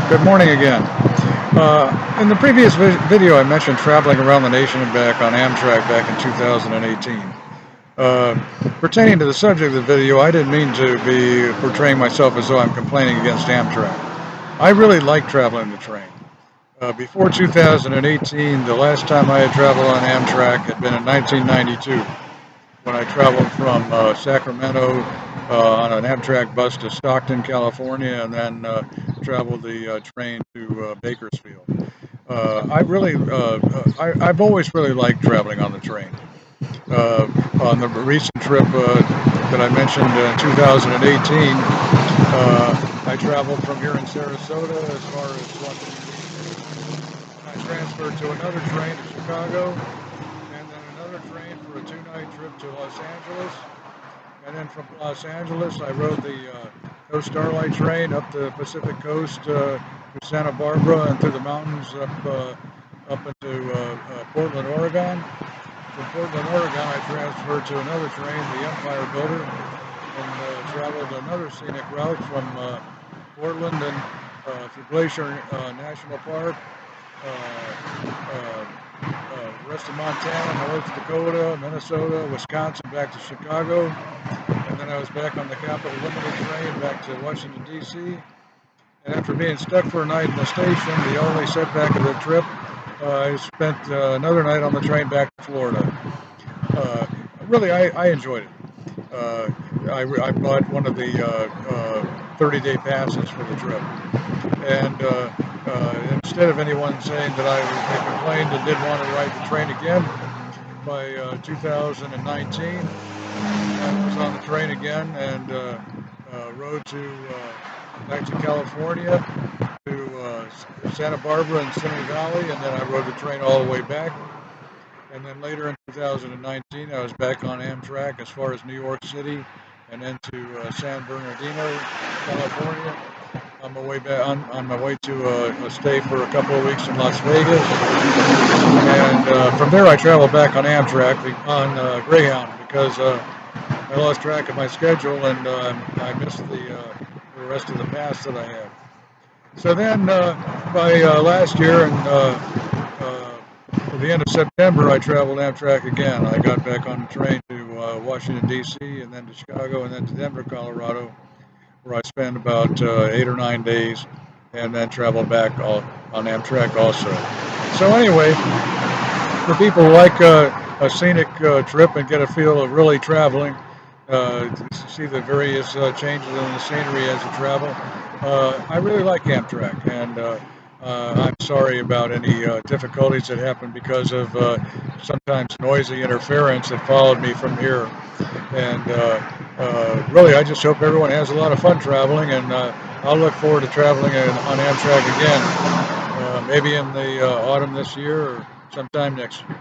Good morning again. In the previous video, I mentioned traveling around the nation and back on Amtrak back in 2018. Pertaining to the subject of the video, I didn't mean to be portraying myself as though I'm complaining against Amtrak. I really like traveling the train. Before 2018, the last time I had traveled on Amtrak had been in 1992 when I traveled from Sacramento on an Amtrak bus to Stockton, California, and then traveled the train to Bakersfield. I've always really liked traveling on the train. On the recent trip that I mentioned in 2018, I traveled from here in Sarasota as far as Washington, D.C. I transferred to another train to Chicago, and then another train for a two-night trip to Los Angeles. And then from Los Angeles, I rode the Coast Starlight train up the Pacific Coast to Santa Barbara and through the mountains up into Portland, Oregon. From Portland, Oregon, I transferred to another train, the Empire Builder, and traveled another scenic route from Portland and through Glacier National Park, rest of Montana, North Dakota, Minnesota, Wisconsin, back to Chicago. And then I was back on the Capital Limited train back to Washington, D.C. And after being stuck for a night in the station, the only setback of the trip, I spent another night on the train back to Florida. Really, I enjoyed it. I bought one of the 30-day passes for the trip. And instead of anyone saying that I complained and didn't want to ride the train again, by 2019, I was on the train again and rode back to California to Santa Barbara and Simi Valley, and then I rode the train all the way back. And then later in 2019, I was back on Amtrak as far as New York City and then to San Bernardino, California. On my way to a stay for a couple of weeks in Las Vegas, and from there I traveled back on Amtrak on Greyhound because I lost track of my schedule and I missed the rest of the pass that I had. So then by last year and at the end of September, I traveled Amtrak again. I got back on the train to Washington, D.C., and then to Chicago, and then to Denver, Colorado, where I spent about 8 or 9 days, and then traveled back on Amtrak also. So anyway, for people who like a scenic trip and get a feel of really traveling, to see the various changes in the scenery as you travel, I really like Amtrak, and I'm sorry about any difficulties that happened because of sometimes noisy interference that followed me from here. And really, I just hope everyone has a lot of fun traveling, and I'll look forward to traveling on Amtrak again, maybe in the autumn this year or sometime next year.